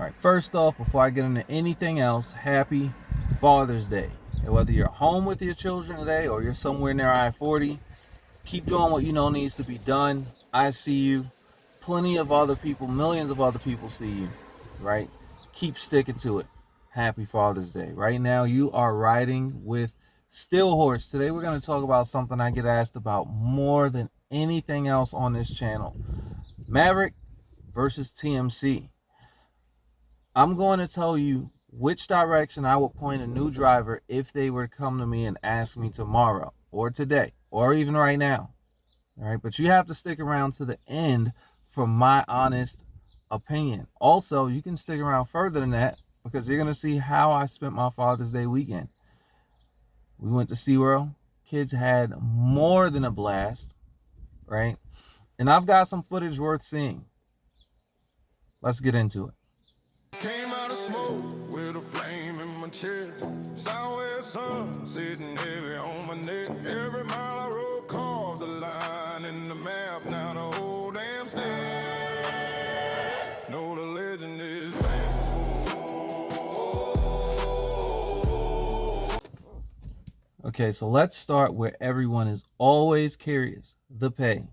right, first off, before I get into anything else, happy Father's Day. And whether you're home with your children today or you're somewhere near I-40, keep doing what you know needs to be done. I see you. Plenty of other people, millions of other people see you, right? Keep sticking to it. Happy Father's Day. Right now, you are riding with Stillhorse. Today, we're going to talk about something I get asked about more than anything else on this channel. Maverick versus TMC. I'm going to tell you which direction I would point a new driver if they were to come to me and ask me tomorrow or today or even right now. All right, but you have to stick around to the end for my honest opinion. Also, you can stick around further than that because you're going to see how I spent my Father's Day weekend. We went to SeaWorld. Kids had more than a blast, right? And I've got some footage worth seeing. Let's get into it. Came out of smoke with a flame in my chest. Southwest sun sitting heavy on my neck. Every mile I rode carved the line in the map. Now the whole damn state know the legend is back. Okay, so let's start where everyone is always curious, the pay.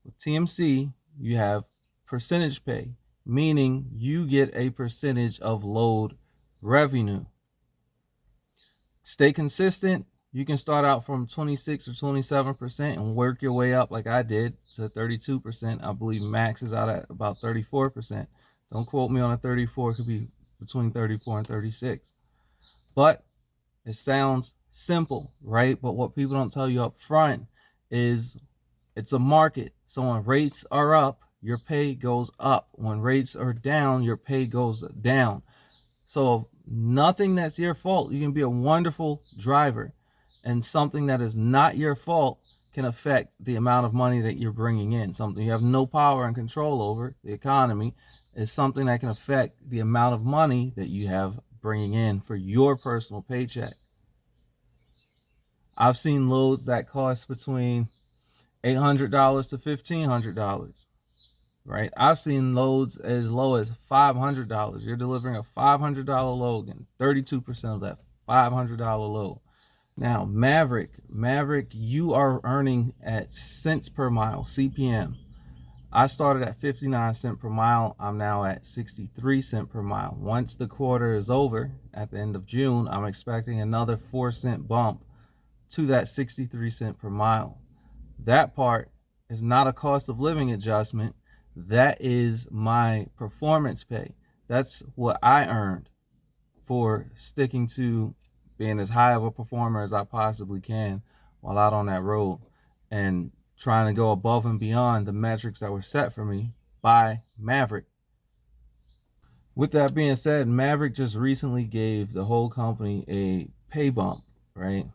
With TMC, you have percentage pay, meaning you get a percentage of load revenue. Stay consistent. You can start out from 26 or 27% and work your way up like I did to 32%. I believe max is out at about 34%. Don't quote me on a 34. It could be between 34 and 36. But it sounds simple, right? But what people don't tell you up front is it's a market. So when rates are up, your pay goes up. When rates are down, your pay goes down. So nothing that's your fault. You can be a wonderful driver, and something that is not your fault can affect the amount of money that you're bringing in. Something you have no power and control over, the economy, is something that can affect the amount of money that you have bringing in for your personal paycheck. I've seen loads that cost between $800 to $1,500, right? I've seen loads as low as $500. You're delivering a $500 load and 32% of that $500 load. Now, Maverick, you are earning at cents per mile, CPM. I started at 59 cents per mile. I'm now at 63 cents per mile. Once the quarter is over at the end of June, I'm expecting another 4-cent bump to that 63 cents per mile. That part is not a cost of living adjustment. That is my performance pay. That's what I earned for sticking to being as high of a performer as I possibly can while out on that road and trying to go above and beyond the metrics that were set for me by Maverick. With that being said, Maverick just recently gave the whole company a pay bump, right?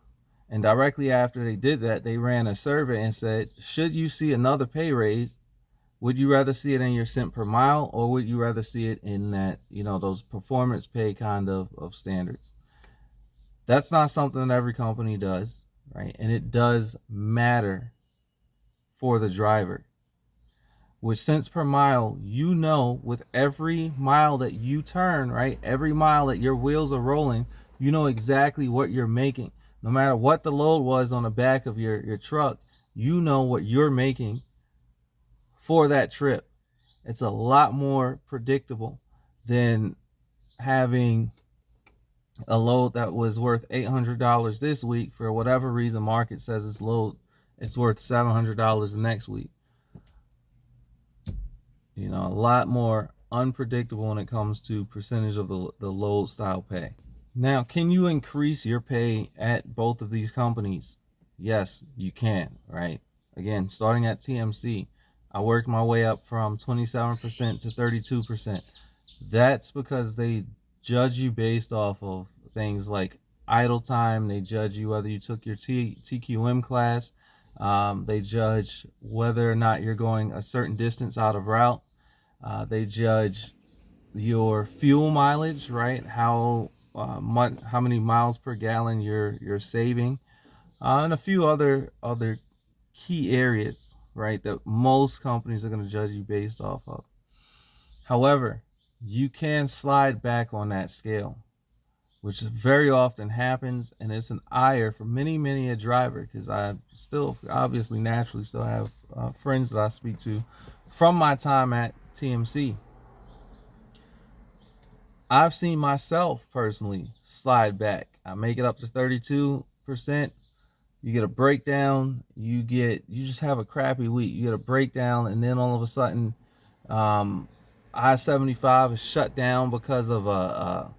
And directly after they did that, they ran a survey and said, should you see another pay raise, would you rather see it in your cent per mile, or would you rather see it in that, those performance pay kind of standards? That's not something that every company does, right? And it does matter for the driver. With cents per mile, with every mile that you turn, right? Every mile that your wheels are rolling, you know exactly what you're making. No matter what the load was on the back of your truck, you know what you're making for that trip. It's a lot more predictable than having a load that was worth $800 this week. For whatever reason, market says it's worth $700 the next week. A lot more unpredictable when it comes to percentage of the load style pay. Now, can you increase your pay at both of these companies? Yes, you can, right? Again, starting at TMC, I worked my way up from 27% to 32%. That's because they judge you based off of things like idle time. They judge you whether you took your TQM class. They judge whether or not you're going a certain distance out of route. They judge your fuel mileage, right? How many miles per gallon you're saving, and a few other key areas, right, that most companies are going to judge you based off of. However, you can slide back on that scale, which very often happens, and it's an ire for many a driver, because I still obviously naturally still have friends that I speak to from my time at TMC. I've seen myself personally slide back. I make it up to 32%. You get a breakdown. You just have a crappy week. You get a breakdown, and then all of a sudden, um, I-75 is shut down because of a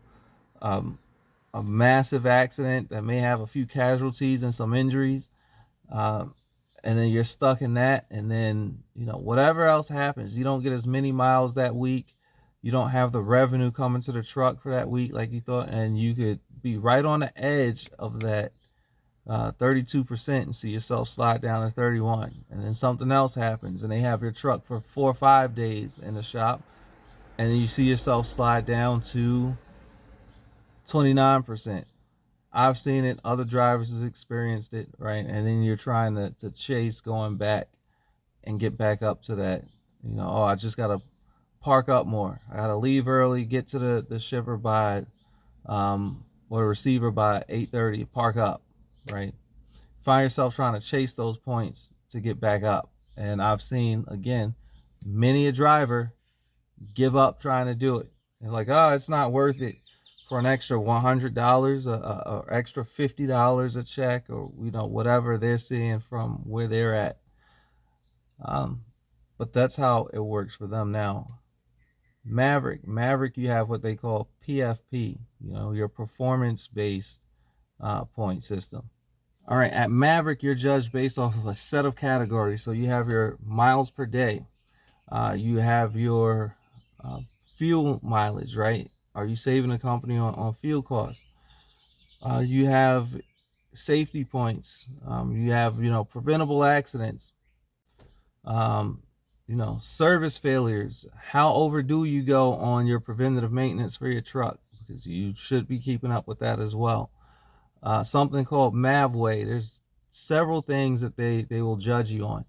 massive accident that may have a few casualties and some injuries. Um, and then you're stuck in that, and then whatever else happens, you don't get as many miles that week, you don't have the revenue coming to the truck for that week like you thought, and you could be right on the edge of that 32% and see yourself slide down to 31, and then something else happens and they have your truck for 4 or 5 days in the shop, and then you see yourself slide down to 29%. I've seen it. Other drivers has experienced it, right? And then you're trying to chase going back and get back up to that. Oh, I just gotta park up more. I gotta leave early, get to the shipper by or receiver by 8:30, park up, right? Find yourself trying to chase those points to get back up. And I've seen, again, many a driver give up trying to do it. They're like, oh, it's not worth it for an extra $100, or extra $50 a check, or whatever they're seeing from where they're at. But that's how it works for them now. Maverick, you have what they call PFP, your performance-based point system. All right, at Maverick, you're judged based off of a set of categories. So you have your miles per day, you have your fuel mileage, right? Are you saving the company on fuel costs? You have safety points. You have preventable accidents. Service failures. How overdue you go on your preventative maintenance for your truck, because you should be keeping up with that as well. Something called Mavway. There's several things that they will judge you on.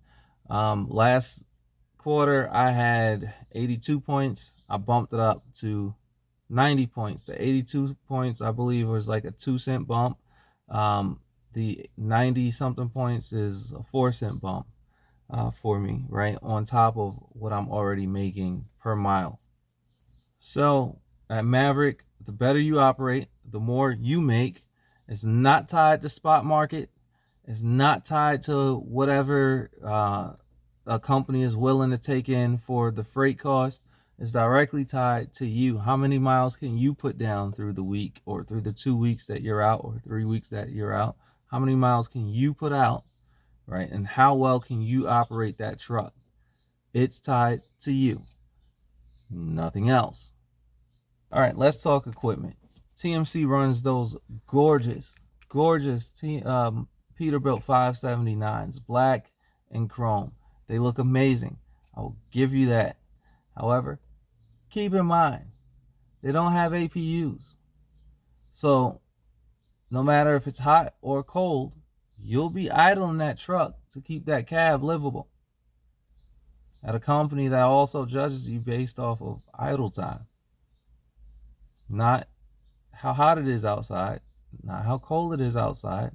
Last quarter I had 82 points. I bumped it up to 90 points. The 82 points, I believe, was like a 2-cent bump. The 90 something points is a 4-cent bump for me, right on top of what I'm already making per mile. So at Maverick, the better you operate, the more you make. It's not tied to spot market. It's not tied to whatever a company is willing to take in for the freight cost. It's directly tied to you. How many miles can you put down through the week, or through the 2 weeks that you're out, or 3 weeks that you're out? How many miles can you put out, right? And how well can you operate that truck? It's tied to you, nothing else. All right, let's talk equipment. TMC runs those gorgeous Peterbilt 579s, black and chrome. They look amazing. I will give you that. However, keep in mind, they don't have APUs. So no matter if it's hot or cold, you'll be idling that truck to keep that cab livable at a company that also judges you based off of idle time. Not how hot it is outside, not how cold it is outside,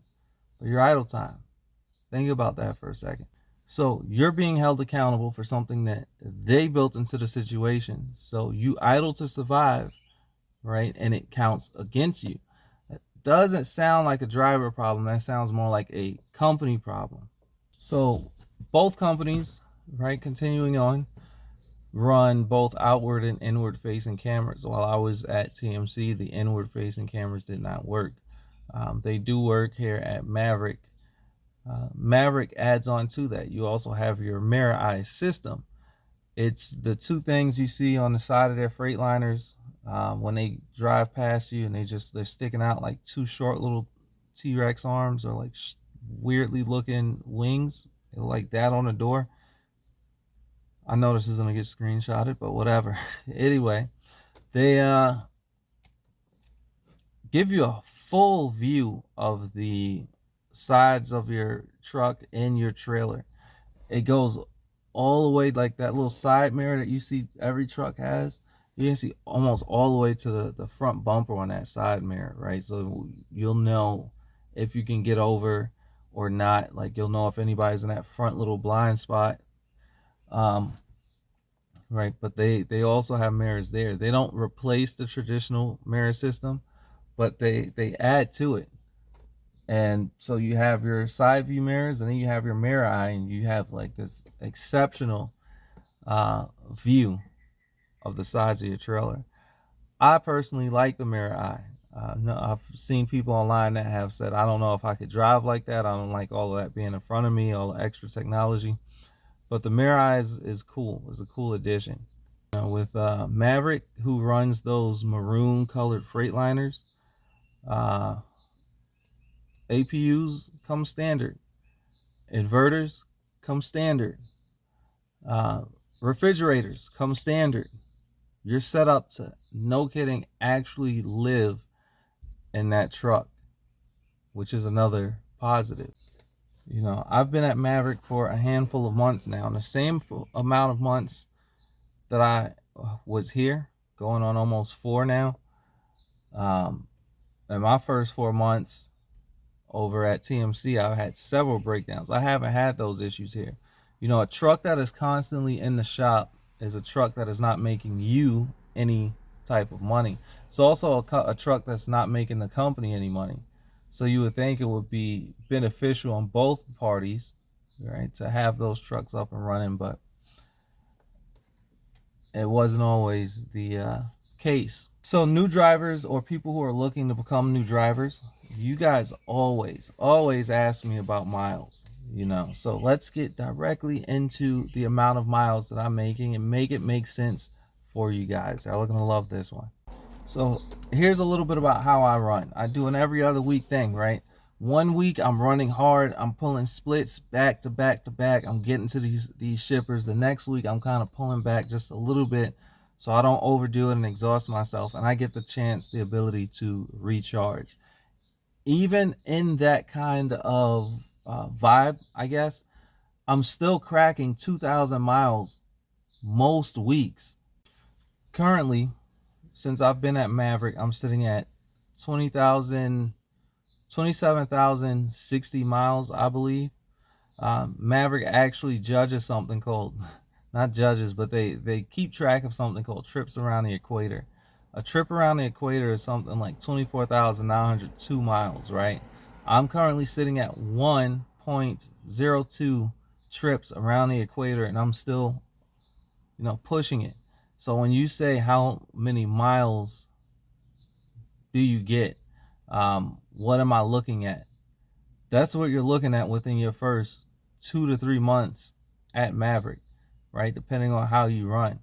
but your idle time. Think about that for a second. So you're being held accountable for something that they built into the situation. So you idle to survive, right? And it counts against you. That doesn't sound like a driver problem. That sounds more like a company problem. So both companies, right, continuing on, run both outward and inward facing cameras. While I was at TMC, the inward facing cameras did not work. They do work here at Maverick. Maverick adds on to that. You also have your mirror eye system. It's the two things you see on the side of their Freightliners when they drive past you, and they're sticking out like two short little T-Rex arms, or like weirdly looking wings, like that on the door. I know this is gonna get screenshotted, but whatever. Anyway, they give you a full view of the sides of your truck and your trailer. It goes all the way, like that little side mirror that you see every truck has. You can see almost all the way to the front bumper on that side mirror, right? So you'll know if you can get over or not. Like, you'll know if anybody's in that front little blind spot. Right, but they also have mirrors there. They don't replace the traditional mirror system, but they add to it. And so you have your side view mirrors, and then you have your mirror eye, and you have like this exceptional view of the sides of your trailer. I personally like the mirror eye. No, I've seen people online that have said, I don't know if I could drive like that. I don't like all of that being in front of me, all the extra technology. But the mirror eye is cool. It's a cool addition. With Maverick, who runs those maroon colored Freightliners, uh, APUs come standard, inverters come standard, uh, refrigerators come standard. You're set up to, no kidding, actually live in that truck, which is another positive. I've been at Maverick for a handful of months now, and the same amount of months that I was here, going on almost 4 now. In my first 4 months over at TMC, I've had several breakdowns. I haven't had those issues here. A truck that is constantly in the shop is a truck that is not making you any type of money. It's also a truck that's not making the company any money. So you would think it would be beneficial on both parties, right, to have those trucks up and running, but it wasn't always the case. So new drivers or people who are looking to become new drivers, you guys always ask me about miles. So let's get directly into the amount of miles that I'm making and make it make sense for you guys. They're going to love this one. So here's a little bit about how I run. I do an every other week thing, right? 1 week I'm running hard, I'm pulling splits back to back to back, I'm getting to these shippers. The next week I'm kind of pulling back just a little bit so I don't overdo it and exhaust myself, and I get the ability to recharge. Even in that kind of vibe, I guess, I'm still cracking 2,000 miles most weeks. Currently, since I've been at Maverick, I'm sitting at 27,060 miles, I believe. Maverick actually judges something called, not judges, but they keep track of something called trips around the equator. A trip around the equator is something like 24,902 miles, right? I'm currently sitting at 1.02 trips around the equator, and I'm still, pushing it. So when you say how many miles do you get, what am I looking at? That's what you're looking at within your first 2 to 3 months at Maverick, right? Depending on how you run.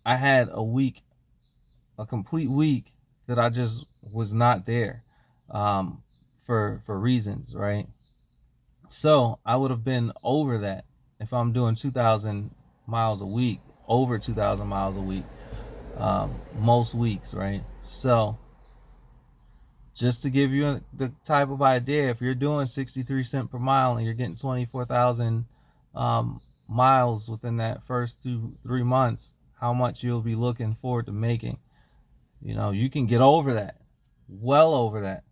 I had a complete week that I just was not there, for reasons, right? So I would have been over that if I'm doing 2,000 miles a week, over 2,000 miles a week, most weeks, right? So just to give you the type of idea, if you're doing 63 cents per mile and you're getting 24,000 miles within that first 3 months, how much you'll be looking forward to making. You can get over that, well over that.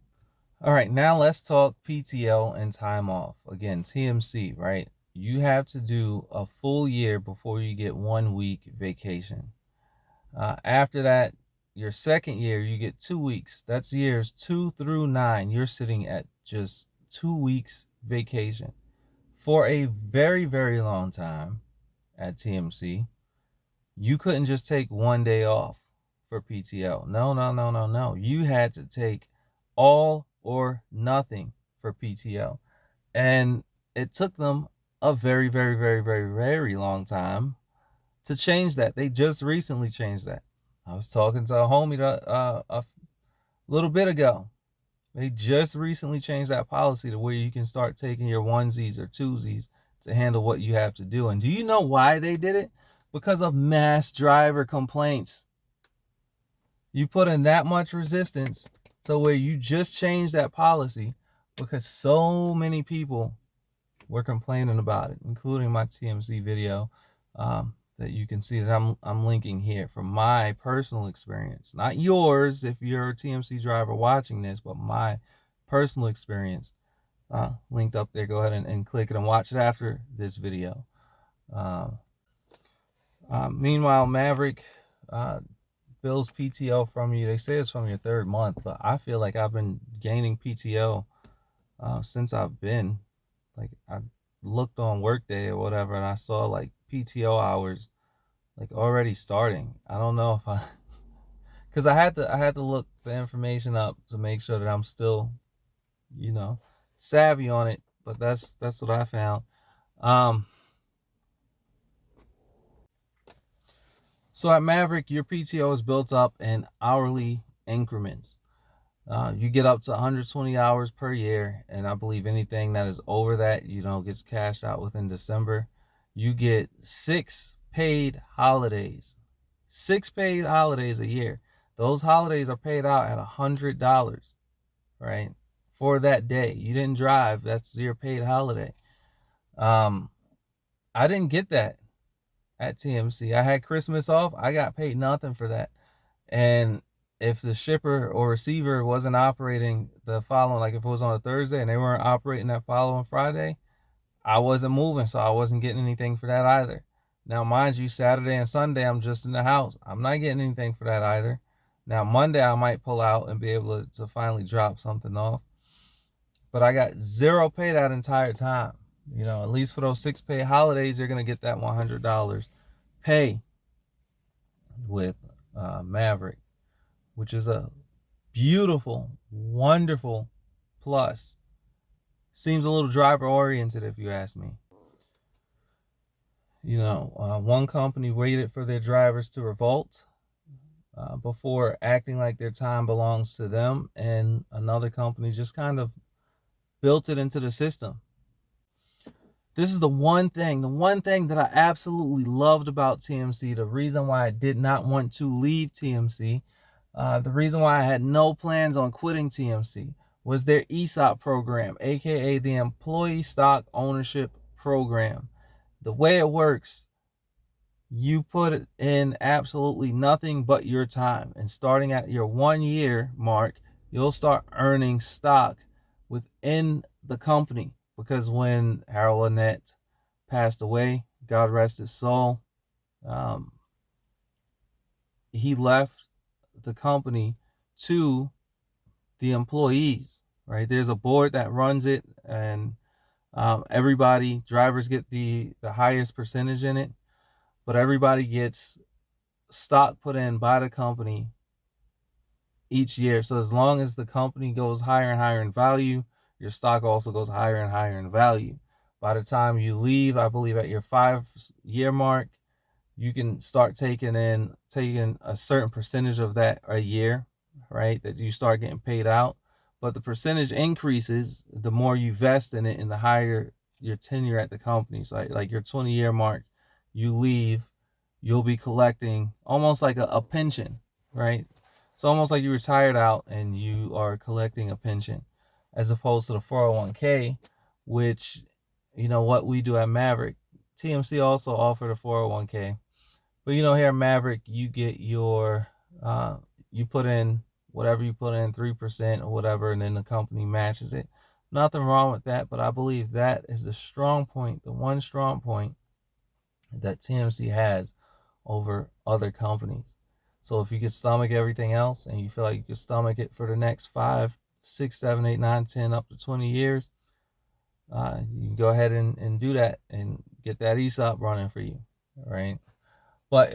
All right, now let's talk PTO and time off. Again, TMC, right? You have to do a full year before you get 1 week vacation. After that, your second year, you get 2 weeks. That's years 2 through 9. You're sitting at just 2 weeks vacation. For a very, very long time at TMC, you couldn't just take 1 day off for PTO. No. You had to take all or nothing for PTO. And it took them a very, very, very, very, very long time to change that. They just recently changed that. I was talking to a homie a little bit ago. They just recently changed that policy to where you can start taking your onesies or twosies to handle what you have to do. And do you know why they did it? Because of mass driver complaints. You put in that much resistance to where you just changed that policy because so many people were complaining about it, including my TMC video. that you can see that I'm linking here from my personal experience, not yours if you're a TMC driver watching this, but my personal experience, linked up there. Go ahead and click it and watch it after this video. Meanwhile, Maverick bills PTO from you. They say it's from your third month, but I feel like I've been gaining PTO since I've been, like, I looked on Workday or whatever, and I saw like PTO hours like already starting. I don't know if I, because I had to look the information up to make sure that I'm still, savvy on it. But that's what I found. So at Maverick, your PTO is built up in hourly increments. You get up to 120 hours per year, and I believe anything that is over that, gets cashed out within December. You get 6 paid holidays. 6 paid holidays a year. Those holidays are paid out at $100, right? For that day. You didn't drive, that's your paid holiday. I didn't get that at TMC. I had Christmas off. I got paid nothing for that. And if the shipper or receiver wasn't operating the following, like if it was on a Thursday and they weren't operating that following Friday, I wasn't moving, so I wasn't getting anything for that either. Now, mind you, Saturday and Sunday, I'm just in the house. I'm not getting anything for that either. Now, Monday, I might pull out and be able to finally drop something off. But I got 0 pay that entire time. At least for those 6 pay holidays, you're going to get that $100 pay with Maverick, which is a beautiful, wonderful plus. Seems a little driver oriented, if you ask me. One company waited for their drivers to revolt before acting like their time belongs to them, and another company just kind of built it into the system. This is the one thing that I absolutely loved about TMC, the reason why I did not want to leave TMC, the reason why I had no plans on quitting TMC, was their ESOP program, aka the Employee Stock Ownership Program. The way it works, you put in absolutely nothing but your time, and starting at your 1 year mark, you'll start earning stock within the company. Because when Harold Lynette passed away, God rest his soul, he left the company to the employees, right? There's a board that runs it, and everybody, drivers get the highest percentage in it, but everybody gets stock put in by the company each year. So as long as the company goes higher and higher in value, your stock also goes higher and higher in value. By the time you leave, I believe at your 5-year mark, you can start taking a certain percentage of that a year, right? That you start getting paid out. But the percentage increases the more you vest in it and the higher your tenure at the company. So like your 20-year mark, you leave, you'll be collecting almost like a pension, right? It's almost like you retired out and you are collecting a pension, as opposed to the 401k, which, what we do at Maverick. TMC also offered a 401k. But here at Maverick, you get your, you put in whatever you put in, 3% or whatever, and then the company matches it. Nothing wrong with that, but I believe that is the strong point, the one strong point that TMC has over other companies. So if you could stomach everything else and you feel like you could stomach it for the next 5, 6, 7, 8, 9, 10, up to 20 years, you can go ahead and do that and get that ESOP running for you, right? But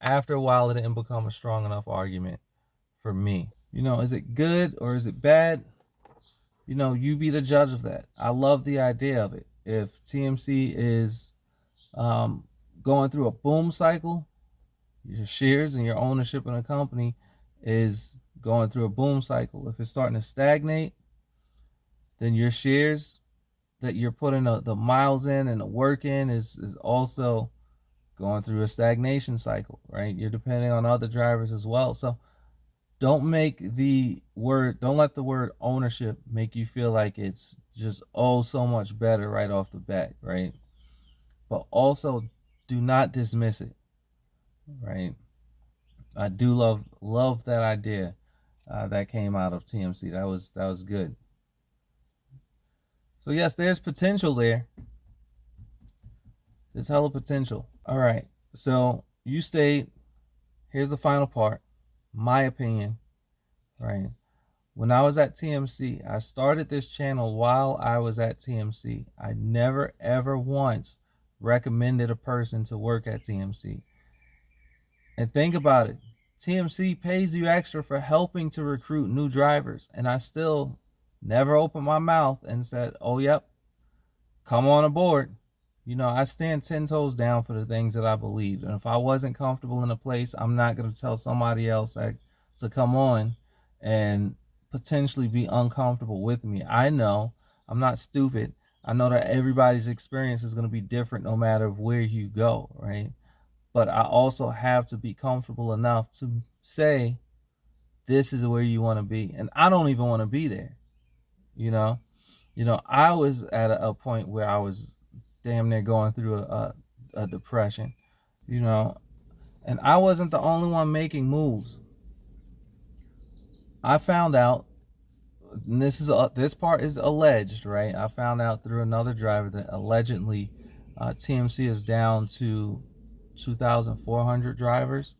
after a while, it didn't become a strong enough argument for me. Is it good or is it bad? You be the judge of that. I love the idea of it. If TMC is going through a boom cycle, your shares and your ownership in a company is going through a boom cycle. If it's starting to stagnate, then your shares that you're putting the miles in and the work in is also going through a stagnation cycle, right? You're depending on other drivers as well. So don't let the word ownership make you feel like it's just so much better right off the bat, right? But also do not dismiss it, right? I do love that idea that came out of TMC. That was good. So yes, there's potential there. There's hella potential. All right. So you stayed. Here's the final part. My opinion, right? When I was at TMC, I started this channel while I was at TMC. I never ever once recommended a person to work at TMC. And think about it. TMC pays you extra for helping to recruit new drivers. And I still never opened my mouth and said, oh, yep, come on aboard. You know, I stand 10 toes down for the things that I believe. And if I wasn't comfortable in a place, I'm not going to tell somebody else to come on and potentially be uncomfortable with me. I know I'm not stupid. I know that everybody's experience is going to be different no matter where you go, right? But I also have to be comfortable enough to say, this is where you want to be. And I don't even want to be there. You know, I was at a point where I was damn near going through a depression, and I wasn't the only one making moves. I found out, and this part is alleged, right? I found out through another driver that allegedly TMC is down to 2,400 drivers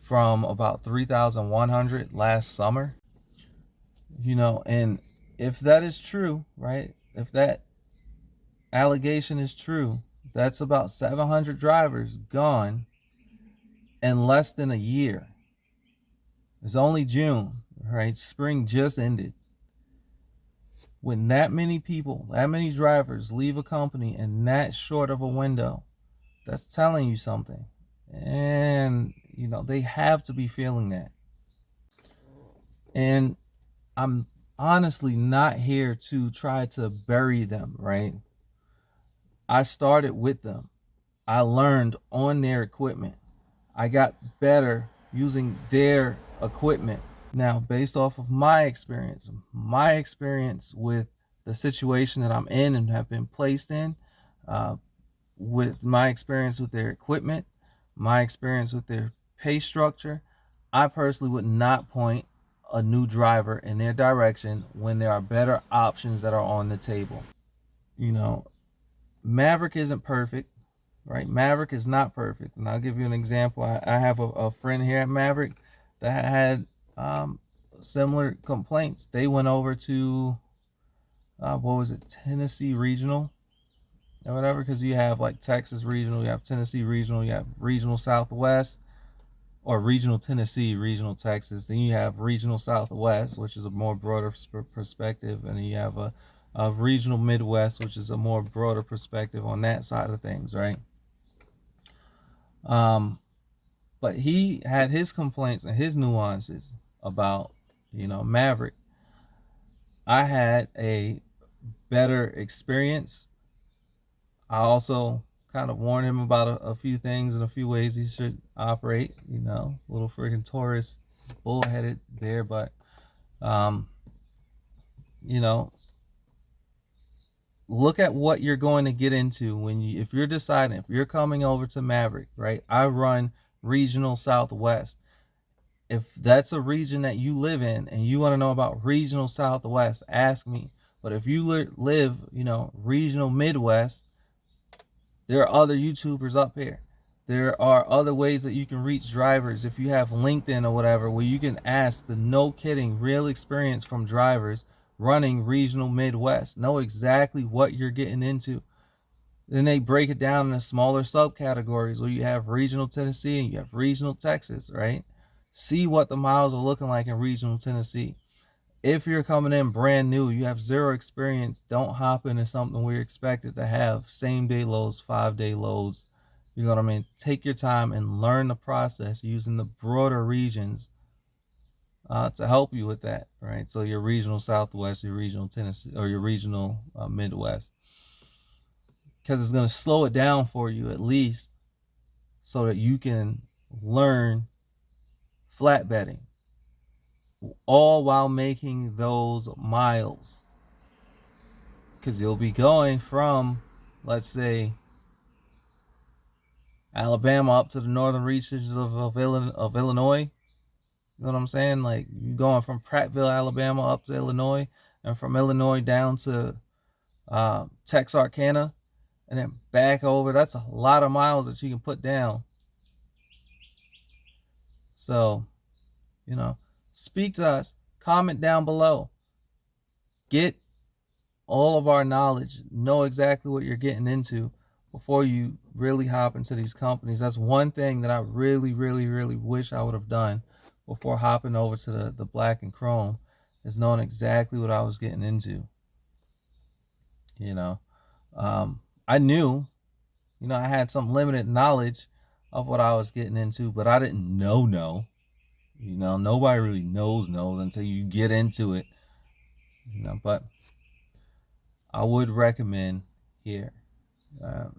from about 3,100 last summer. And if that is true, right? If that allegation is true, that's about 700 drivers gone in less than a year. It's only June, right? Spring just ended. When that many people, that many drivers leave a company in that short of a window, that's telling you something. And, they have to be feeling that. And I'm honestly not here to try to bury them, right? I started with them. I learned on their equipment. I got better using their equipment. Now, based off of my experience with the situation that I'm in and have been placed in, with my experience with their equipment, my experience with their pay structure, I personally would not point a new driver in their direction when there are better options that are on the table. Maverick isn't perfect, right? Maverick is not perfect. And I'll give you an example. I have a friend here at Maverick that had similar complaints. They went over to, Tennessee Regional or whatever, because you have like Texas Regional, you have Tennessee Regional, you have Regional Southwest, or Regional Tennessee, Regional Texas. Then you have Regional Southwest, which is a more broader perspective, and then you have a Regional Midwest, which is a more broader perspective on that side of things, right? But he had his complaints and his nuances about, Maverick. I had a better experience. I also kind of warned him about a few things and a few ways he should operate, little freaking Taurus bullheaded there, but look at what you're going to get into if you're deciding, if you're coming over to Maverick, right? I run Regional Southwest. If that's a region that you live in and you want to know about Regional Southwest, ask me. But if you live, Regional Midwest, there are other YouTubers up here. There are other ways that you can reach drivers. If you have LinkedIn or whatever, where you can ask the no kidding real experience from drivers running Regional Midwest, know exactly what you're getting into. Then they break it down into smaller subcategories where you have Regional Tennessee and you have Regional Texas, right? See what the miles are looking like in Regional Tennessee. If you're coming in brand new, you have zero experience, don't hop into something we're expected to have same day loads, 5-day loads. You know what I mean? Take your time and learn the process using the broader regions to help you with that, right? So your Regional Southwest, your Regional Tennessee, or your Regional Midwest, because it's going to slow it down for you at least, so that you can learn flatbedding, all while making those miles. Because you'll be going from, let's say, Alabama up to the northern reaches of Illinois. You know what I'm saying? Like, you going from Prattville, Alabama up to Illinois, and from Illinois down to Texarkana, and then back over. That's a lot of miles that you can put down. So, you know, speak to us. Comment down below. Get all of our knowledge. Know exactly what you're getting into before you really hop into these companies. That's one thing that I really, really, really wish I would have done before hopping over to the black and chrome, is knowing exactly what I was getting into. You know, I knew, you know, I had some limited knowledge of what I was getting into, but I didn't know. You know, nobody really knows until you get into it. You know, but I would recommend here.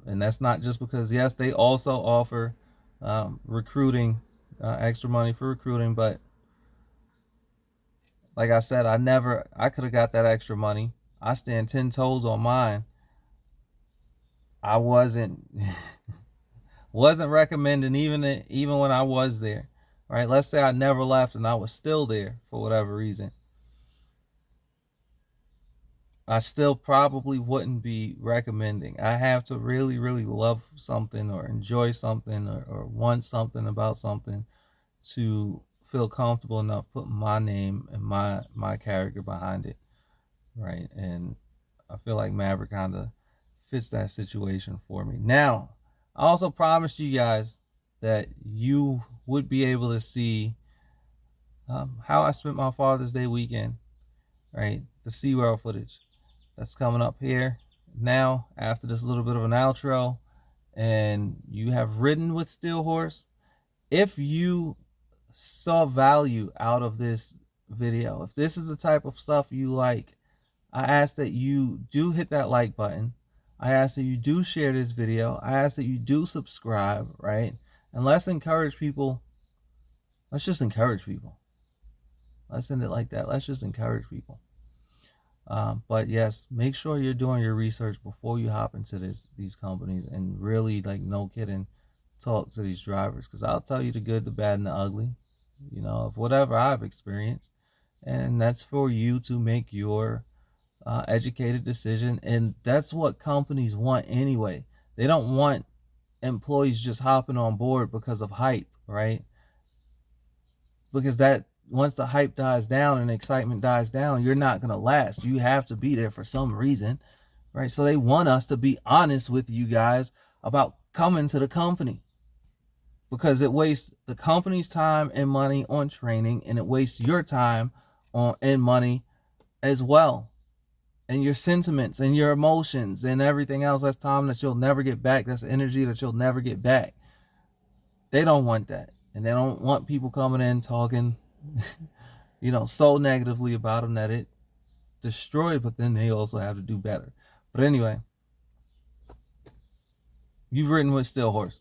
And that's not just because, yes, they also offer recruiting, extra money for recruiting, but like I said, I could have got that extra money. I stand 10 toes on mine. I wasn't recommending even when I was there, right? Let's say I never left and I was still there for whatever reason. I still probably wouldn't be recommending. I have to really, really love something or enjoy something or want something about something to feel comfortable enough putting my name and my character behind it, right? And I feel like Maverick kind of fits that situation for me. Now, I also promised you guys that you would be able to see how I spent my Father's Day weekend, right? The SeaWorld footage that's coming up here now after this little bit of an outro. And you have ridden with Steel Horse. If you saw value out of this video, if this is the type of stuff you like, I ask that you do hit that like button. I ask that you do share this video. I ask that you do subscribe, right? And let's encourage people. Let's just encourage people. Let's end it like that. Let's just encourage people. But yes, make sure you're doing your research before you hop into these companies, and really, like, no kidding, talk to these drivers, because I'll tell you the good, the bad, and the ugly, you know, of whatever I've experienced. And that's for you to make your educated decision. And that's what companies want anyway. They don't want employees just hopping on board because of hype, right? Because that, once the hype dies down and excitement dies down, you're not going to last. You have to be there for some reason, right? So they want us to be honest with you guys about coming to the company, because it wastes the company's time and money on training, and it wastes your time and money as well, and your sentiments and your emotions and everything else. That's time that you'll never get back. That's energy that you'll never get back. They don't want that. And they don't want people coming in talking, you know, so negatively about them that it destroys, but then they also have to do better. But anyway, you've ridden with Steel Horse.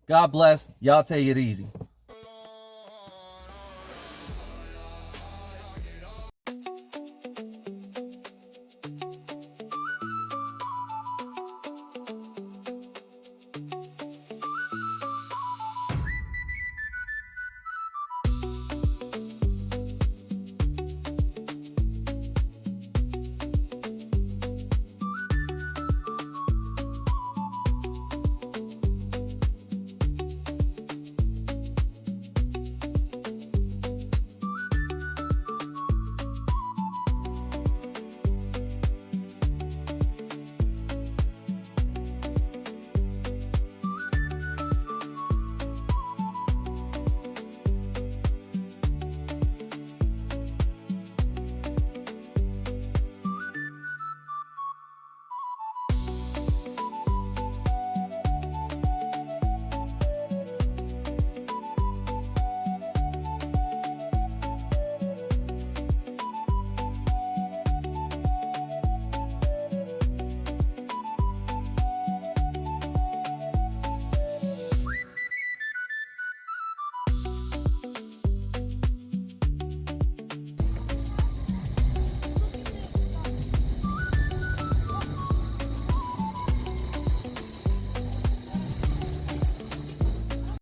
God bless. Y'all take it easy.